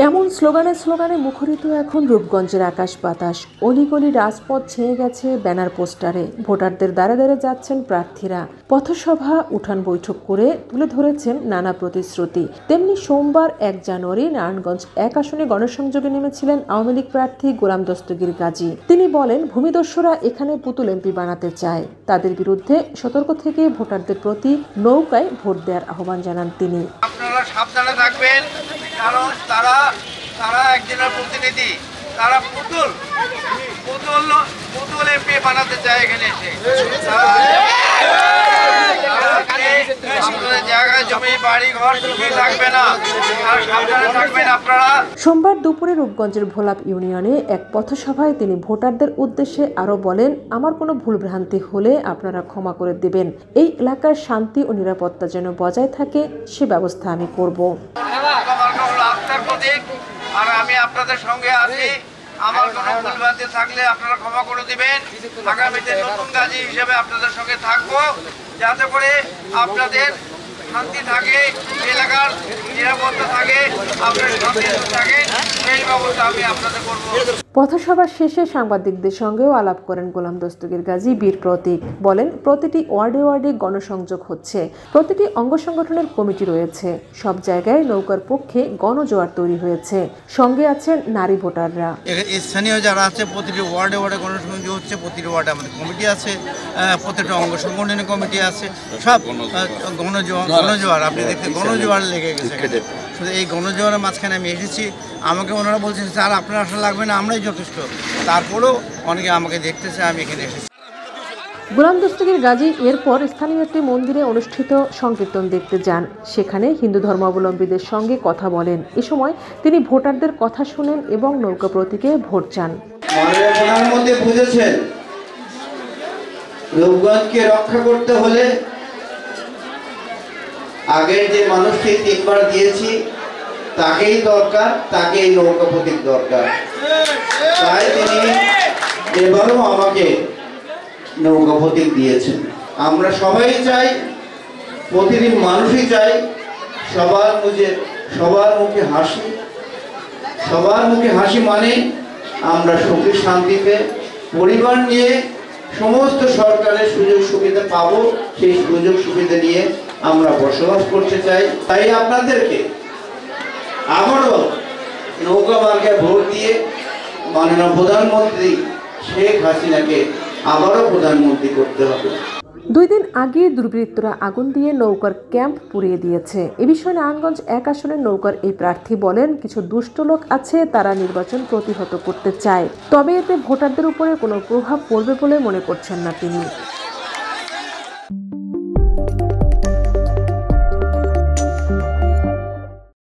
এমন স্লোগানে স্লোগানে মুখরিত এখন রূপগঞ্জের আকাশ বাতাস। অলিগলি রাজপথ ছেয়ে গেছে ব্যানার পোস্টারে। ভোটারদের দ্বারে দ্বারে যাচ্ছেন প্রার্থীরা। পথসভা উঠান বৈঠক করে তুলে ধরেছেন নানা প্রতিশ্রুতি। তেমনি সোমবার 1 জানুয়ারি নারায়ণগঞ্জ 1 আসনে গণসংযোগে নেমেছিলেন আওয়ামী লীগ প্রার্থী গোলাম দস্তগীর গাজী। তিনি বলেন, ভূমিদস্যুরা এখানে পুতুল এমপি বানাতে চায়। তাদের বিরুদ্ধে সতর্ক থেকে ভোটারদের প্রতি নৌকায় ভোট দেওয়ার আহ্বান জানান তিনি। আপনারা সাবধানে থাকবেন, কারণ তারা একজনের প্রতিনিধি, তারা পুতুল এমপি বানাতে চায় এখানে এসে। সোমবার দুপুরে রূপগঞ্জের ভোলাপ ইউনিয়নে এক পথসভায় তিনি ভোটারদের উদ্দেশ্যে আরো বলেন, আমার কোনো ভুলভ্রান্তি হলে আপনারা ক্ষমা করে দেবেন। এই এলাকার শান্তি ও নিরাপত্তা যেন বজায় থাকে সে ব্যবস্থা আমি করব। আর আমি আপনাদের সঙ্গে আছি। আমার কোনো ভুলভ্রান্তি থাকলে আপনারা ক্ষমা করে দিবেন। আগামীতে নতুন গাজী হিসেবে আপনাদের সঙ্গে থাকবো, যাতে করে আপনাদের শান্তি থাকে, এলাকার নিরাপত্তা থাকে, আপনার শান্তি থাকে, সেই ব্যবস্থা আমি আপনাদের করবো। পথসভা শেষে সাংবাদিকদের সঙ্গেও আলাপ করেন গোলাম দস্তগীর গাজী বীর প্রতীক। বলেন, প্রতিটি ওয়ার্ডে ওয়ার্ডে গণসংযোগ হচ্ছে, প্রতিটি অঙ্গ সংগঠনের কমিটি রয়েছে, সব জায়গায় নৌকার পক্ষে গণজোয়ার তৈরি হয়েছে, সঙ্গে আছেন নারী ভোটাররা। স্থানীয় যারা আছে প্রতিটি ওয়ার্ডে ওয়ার্ডে গণসংযোগ হচ্ছে, প্রতিটি ওয়ার্ডে আমাদের কমিটি আছে, প্রতিটা অঙ্গ সংগঠনের কমিটি আছে, সব গণজোয়ার আপনি দেখতে গণজোয়ার লেগে গেছে। শুধু এই গণজোয়ারের মাঝখানে আমি এসেছি। আমাকে ওনারা বলছেন, স্যার আপনার আসা লাগবে না, আমরাই যথেষ্ট। তারপরেও অনেকে আমাকে দেখতেছে, আমি এখানে এসেছি। গোলাম দস্তগীর গাজী এরপর স্থানীয় একটি মন্দিরে অনুষ্ঠিত সংকীর্তন দেখতে যান। সেখানে হিন্দু ধর্মাবলম্বীদের সঙ্গে কথা বলেন। এ সময় তিনি ভোটারদের কথা শুনেন এবং নৌকা প্রতীকে ভোট চান। বুঝেছেন, রূপগঞ্জকে রক্ষা করতে হলে আগের যে মানুষকে 3 বার দিয়েছি তাকেই দরকার, তাকেই নৌকা প্রতীক দরকার। তাই তিনি এবারও আমাকে নৌকা প্রতীক দিয়েছেন। আমরা সবাই চাই, প্রতিদিন মানুষই চাই সবার মুখে হাসি। সবার মুখে হাসি মানে আমরা সুখী শান্তিতে পরিবার নিয়ে সমস্ত সরকারের সুযোগ সুবিধা পাবো, সেই সুযোগ সুবিধা নিয়ে আমরা বসবাস করতে চাই। তাই আপনাদেরকে আবারও নৌকা মার্কায় ভোট দিয়ে মাননীয় প্রধানমন্ত্রী শেখ হাসিনাকে আবারও প্রধানমন্ত্রী করতে হবে। 2 দিন আগে দুর্বৃত্তরা আগুন দিয়ে নৌকার ক্যাম্প পুড়িয়ে দিয়েছে। এ বিষয়ে নারায়ণগঞ্জ 1 আসনের নৌকার এই প্রার্থী বলেন, কিছু দুষ্ট লোক আছে, তারা নির্বাচন প্রতিহত করতে চায়, তবে এতে ভোটারদের উপরে কোনো প্রভাব পড়বে বলে মনে করছেন না তিনি।